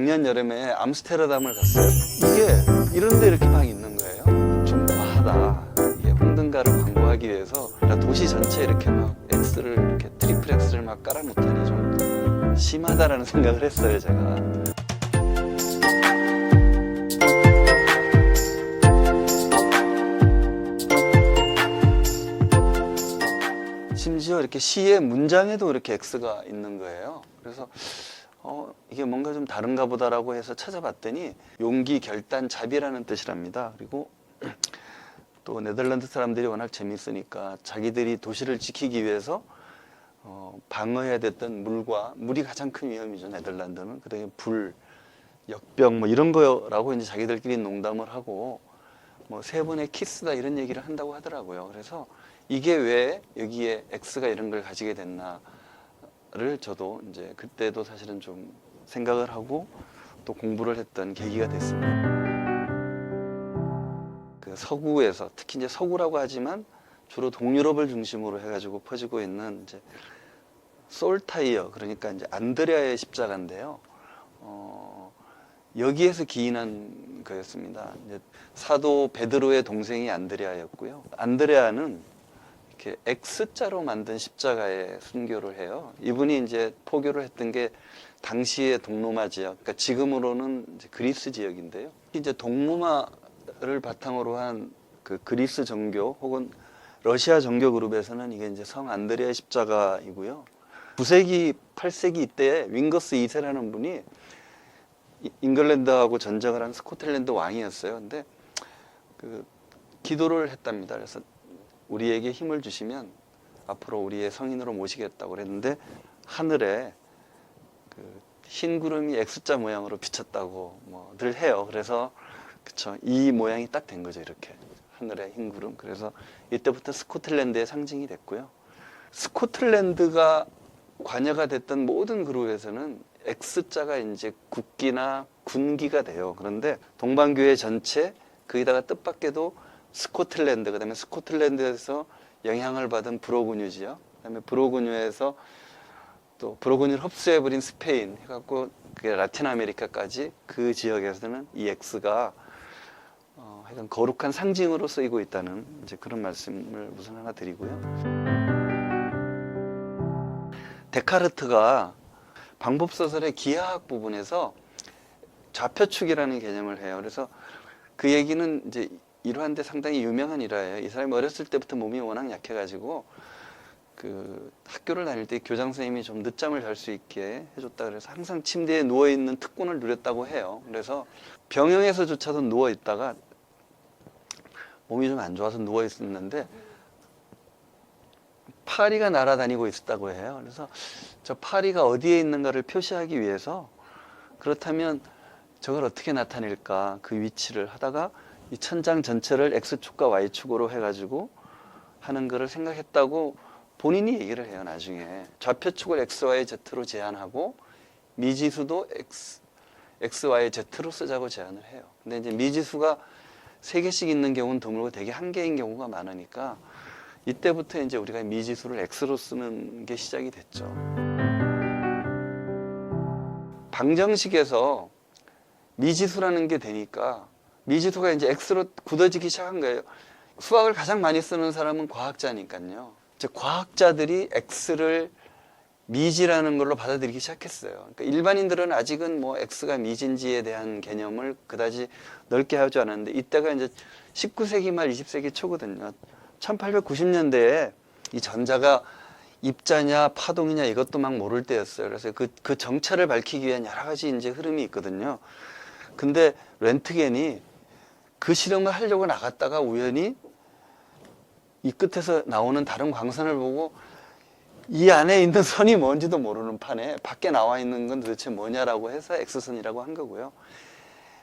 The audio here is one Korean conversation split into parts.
작년 여름에 암스테르담을 갔어요. 이게 이런 데 이렇게 막 있는 거예요. 좀 과하다. 이게 홍등가를 광고하기 위해서 도시 전체에 이렇게 막 X를 이렇게 트리플 X를 막 깔아놓다니 좀 심하다라는 생각을 했어요, 제가. 심지어 이렇게 시의 문장에도 이렇게 X가 있는 거예요. 그래서 이게 뭔가 좀 다른가 보다라고 해서 찾아봤더니 용기, 결단, 자비라는 뜻이랍니다. 그리고 또 네덜란드 사람들이 워낙 재밌으니까 자기들이 도시를 지키기 위해서 방어해야 됐던 물이 가장 큰 위험이죠, 네덜란드는. 그다음에 불, 역병 뭐 이런 거라고 이제 자기들끼리 농담을 하고 뭐 세 번의 키스다 이런 얘기를 한다고 하더라고요. 그래서 이게 왜 여기에 X가 이런 걸 가지게 됐나를 저도 이제 그때도 사실은 좀 생각을 하고 또 공부를 했던 계기가 됐습니다. 그 서구에서 특히 이제 서구라고 하지만 주로 동유럽을 중심으로 해가지고 퍼지고 있는 이제 솔타이어, 그러니까 이제 안드레아의 십자가인데요. 여기에서 기인한 거였습니다. 이제 사도 베드로의 동생이 안드레아였고요. 안드레아는 이렇게 X자로 만든 십자가에 순교를 해요. 이분이 이제 포교를 했던 게 당시의 동로마 지역, 그러니까 지금으로는 이제 그리스 지역인데요. 이제 동로마를 바탕으로 한 그 그리스 정교 혹은 러시아 정교 그룹에서는 이게 이제 성 안드레아 십자가이고요. 9세기, 8세기 이때 윙거스 2세라는 분이 잉글랜드하고 전쟁을 한 스코틀랜드 왕이었어요. 근데 그 기도를 했답니다. 그래서 우리에게 힘을 주시면 앞으로 우리의 성인으로 모시겠다고 그랬는데 하늘에 그 흰 구름이 X자 모양으로 비쳤다고 뭐 늘 해요. 그래서 그쵸, 이 모양이 딱 된 거죠, 이렇게 하늘에 흰 구름. 그래서 이때부터 스코틀랜드의 상징이 됐고요. 스코틀랜드가 관여가 됐던 모든 그룹에서는 X자가 이제 국기나 군기가 돼요. 그런데 동방교회 전체 거기다가 뜻밖에도 스코틀랜드, 그다음에 스코틀랜드에서 영향을 받은 브로그뉴 지역, 그다음에 브로그뉴에서 또 브로그뉴를 흡수해버린 스페인 해갖고 그게 라틴 아메리카까지 그 지역에서는 이 X가 하여간 거룩한 상징으로 쓰이고 있다는 이제 그런 말씀을 우선 하나 드리고요. 데카르트가 방법소설의 기하학 부분에서 좌표축이라는 개념을 해요. 그래서 그 얘기는 이제 일화인데 상당히 유명한 일화예요. 이 사람이 어렸을 때부터 몸이 워낙 약해가지고 그 학교를 다닐 때 교장 선생님이 좀 늦잠을 잘 수 있게 해줬다 그래서 항상 침대에 누워있는 특권을 누렸다고 해요. 그래서 병영에서조차도 누워있다가 몸이 좀 안 좋아서 누워있었는데 파리가 날아다니고 있었다고 해요. 그래서 저 파리가 어디에 있는가를 표시하기 위해서 그렇다면 저걸 어떻게 나타낼까 그 위치를 하다가 이 천장 전체를 X축과 Y축으로 해가지고 하는 거를 생각했다고 본인이 얘기를 해요. 나중에 좌표축을 X, Y, Z로 제한하고 미지수도 X, Y, Z로 쓰자고 제안을 해요. 근데 이제 미지수가 3개씩 있는 경우는 드물고 대개 1개인 경우가 많으니까 이때부터 이제 우리가 미지수를 X로 쓰는 게 시작이 됐죠. 방정식에서 미지수라는 게 되니까 미지수가 이제 X로 굳어지기 시작한 거예요. 수학을 가장 많이 쓰는 사람은 과학자니까요. 이제 과학자들이 X를 미지라는 걸로 받아들이기 시작했어요. 그러니까 일반인들은 아직은 뭐 X가 미지인지에 대한 개념을 그다지 넓게 하지 않았는데 이때가 이제 19세기 말 20세기 초거든요. 1890년대에 이 전자가 입자냐 파동이냐 이것도 막 모를 때였어요. 그래서 그 정체를 밝히기 위한 여러 가지 이제 흐름이 있거든요. 근데 렌트겐이 그 실험을 하려고 나갔다가 우연히 이 끝에서 나오는 다른 광선을 보고 이 안에 있는 선이 뭔지도 모르는 판에 밖에 나와 있는 건 도대체 뭐냐라고 해서 X선이라고 한 거고요.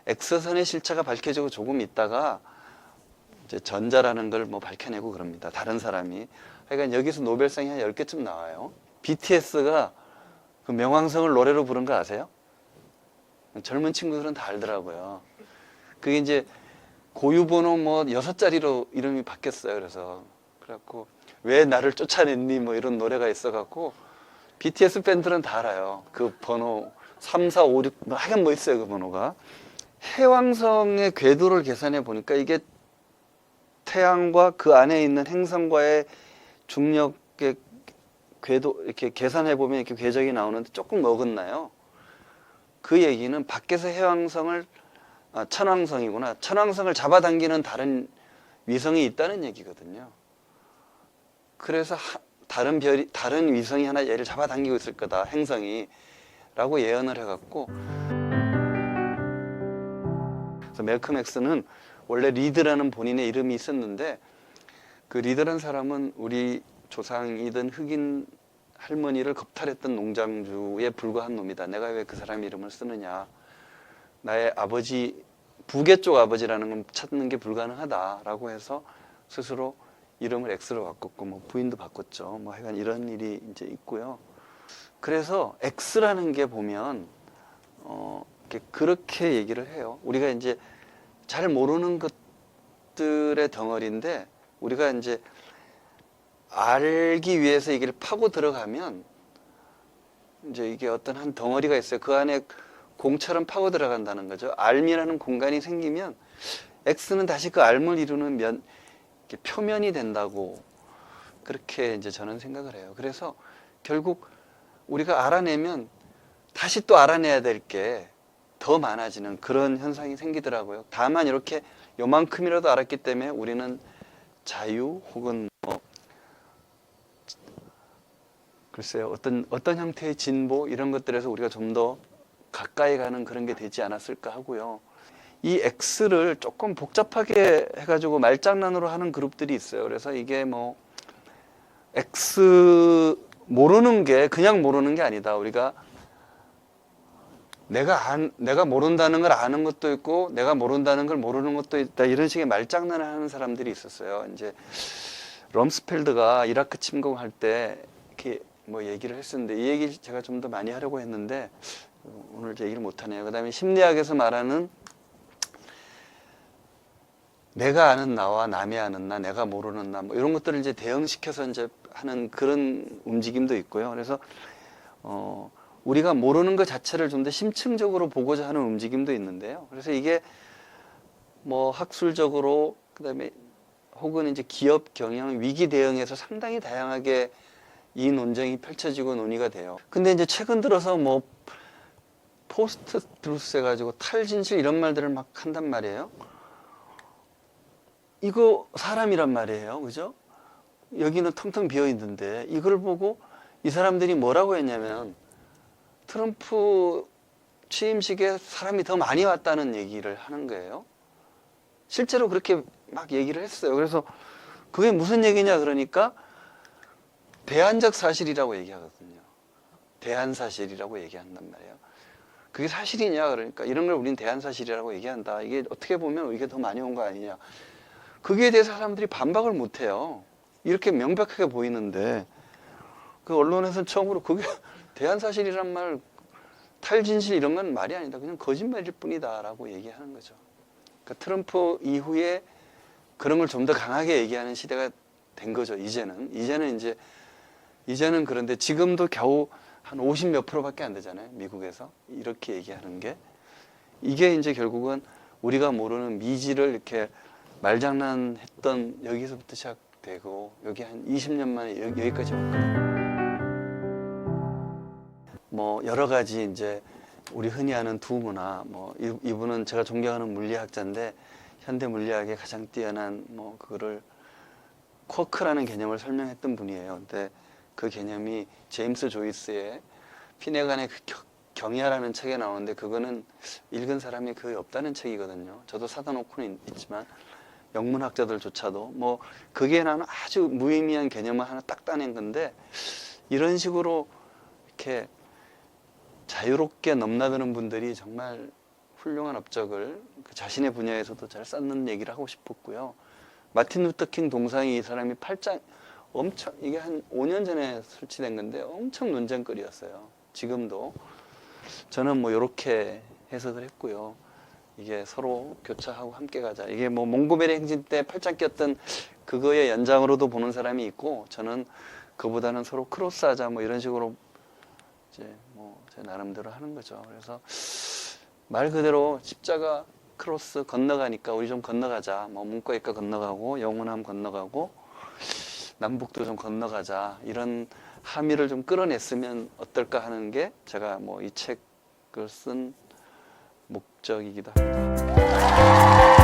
X선의 실체가 밝혀지고 조금 있다가 이제 전자라는 걸 뭐 밝혀내고 그럽니다. 다른 사람이. 그러니까 여기서 노벨상이 한 10개쯤 나와요. BTS가 그 명왕성을 노래로 부른 거 아세요? 젊은 친구들은 다 알더라고요. 그게 이제 고유번호 뭐 6자리로 이름이 바뀌었어요. 그래갖고 왜 나를 쫓아냈니 뭐 이런 노래가 있어갖고 BTS 팬들은 다 알아요. 그 번호 3, 4, 5, 6 하여간 뭐 있어요, 그 번호가. 해왕성의 궤도를 계산해 보니까 이게 태양과 그 안에 있는 행성과의 중력의 궤도 이렇게 계산해 보면 이렇게 궤적이 나오는데 조금 어긋나요. 그 얘기는 밖에서 해왕성을 천왕성이구나. 천왕성을 잡아당기는 다른 위성이 있다는 얘기거든요. 그래서 다른 위성이 하나 얘를 잡아당기고 있을 거다, 행성이라고 예언을 해갖고. 그래서 매크럼 X는 원래 리드라는 본인의 이름이 있었는데, 그 리드라는 사람은 우리 조상이던 흑인 할머니를 겁탈했던 농장주에 불과한 놈이다. 내가 왜 그 사람 이름을 쓰느냐. 나의 아버지, 부계 쪽 아버지라는 건 찾는 게 불가능하다라고 해서 스스로 이름을 X로 바꿨고, 뭐 부인도 바꿨죠. 뭐 하여간 이런 일이 이제 있고요. 그래서 X라는 게 보면 그렇게 얘기를 해요. 우리가 이제 잘 모르는 것들의 덩어리인데, 우리가 이제 알기 위해서 이걸 파고 들어가면 이제 이게 어떤 한 덩어리가 있어요. 그 안에 공처럼 파고 들어간다는 거죠. 알미라는 공간이 생기면 X는 다시 그 알을 이루는 표면이 된다고, 그렇게 이제 저는 생각을 해요. 그래서 결국 우리가 알아내면 다시 또 알아내야 될 게 더 많아지는 그런 현상이 생기더라고요. 다만 이렇게 요만큼이라도 알았기 때문에 우리는 자유 혹은 뭐 글쎄요, 어떤 형태의 진보 이런 것들에서 우리가 좀 더 가까이 가는 그런 게 되지 않았을까 하고요. 이 X를 조금 복잡하게 해가지고 말장난으로 하는 그룹들이 있어요. 그래서 이게 뭐 X 모르는 게 그냥 모르는 게 아니다. 우리가 내가 모른다는 걸 아는 것도 있고 내가 모른다는 걸 모르는 것도 있다. 이런 식의 말장난을 하는 사람들이 있었어요. 이제 럼스펠드가 이라크 침공할 때 이렇게 뭐 얘기를 했었는데, 이 얘기 제가 좀 더 많이 하려고 했는데 오늘 얘기를 못 하네요. 그다음에 심리학에서 말하는 내가 아는 나와 남이 아는 나, 내가 모르는 나, 뭐 이런 것들을 이제 대응시켜서 이제 하는 그런 움직임도 있고요. 그래서 우리가 모르는 것 자체를 좀 더 심층적으로 보고자 하는 움직임도 있는데요. 그래서 이게 뭐 학술적으로, 그다음에 혹은 이제 기업 경영, 위기 대응에서 상당히 다양하게 이 논쟁이 펼쳐지고 논의가 돼요. 근데 이제 최근 들어서 뭐 포스트 트루스 해가지고 탈진실 이런 말들을 막 한단 말이에요. 이거 사람이란 말이에요. 그죠? 여기는 텅텅 비어 있는데 이걸 보고 이 사람들이 뭐라고 했냐면, 트럼프 취임식에 사람이 더 많이 왔다는 얘기를 하는 거예요. 실제로 그렇게 막 얘기를 했어요. 그래서 그게 무슨 얘기냐 그러니까 대안적 사실이라고 얘기하거든요. 대안 사실이라고 얘기한단 말이에요. 그게 사실이냐 그러니까 이런 걸 우리는 대안 사실이라고 얘기한다. 이게 어떻게 보면 이게 더 많이 온 거 아니냐. 거기에 대해서 사람들이 반박을 못 해요. 이렇게 명백하게 보이는데 그 언론에서는 처음으로 그게 대안 사실이란 말, 탈진실 이런 건 말이 아니다. 그냥 거짓말일 뿐이다라고 얘기하는 거죠. 그러니까 트럼프 이후에 그런 걸 좀 더 강하게 얘기하는 시대가 된 거죠. 이제는 그런데 지금도 겨우 한 50 몇 프로밖에 안 되잖아요. 미국에서 이렇게 얘기하는 게. 이게 이제 결국은 우리가 모르는 미지를 이렇게 말장난했던 여기서부터 시작되고, 여기 한 20년 만에 여기까지 왔거든요. 뭐 여러 가지 이제 우리 흔히 아는 두부나 뭐 이분은 제가 존경하는 물리학자인데 현대 물리학의 가장 뛰어난 뭐 그거를 쿼크라는 개념을 설명했던 분이에요. 근데 그 개념이 제임스 조이스의 피네간의 경야라는 책에 나오는데, 그거는 읽은 사람이 거의 없다는 책이거든요. 저도 사다 놓고는 있지만 영문학자들조차도 뭐 그게 나는 아주 무의미한 개념을 하나 딱 따낸 건데, 이런 식으로 이렇게 자유롭게 넘나드는 분들이 정말 훌륭한 업적을 그 자신의 분야에서도 잘 쌓는 얘기를 하고 싶었고요. 마틴 루터킹 동상이 이 사람이 엄청, 이게 한 5년 전에 설치된 건데 엄청 논쟁거리였어요. 지금도. 저는 뭐 이렇게 해석을 했고요. 이게 서로 교차하고 함께 가자. 이게 뭐 몽고메리 행진 때 팔짱 꼈던 그거의 연장으로도 보는 사람이 있고, 저는 그보다는 서로 크로스하자 뭐 이런 식으로 이제 뭐 제 나름대로 하는 거죠. 그래서 말 그대로 십자가 크로스 건너가니까 우리 좀 건너가자. 뭐 문과이과 건너가고 영문함 건너가고 남북도 좀 건너가자. 이런 함의를 좀 끌어냈으면 어떨까 하는 게 제가 뭐 이 책을 쓴 목적이기도 합니다.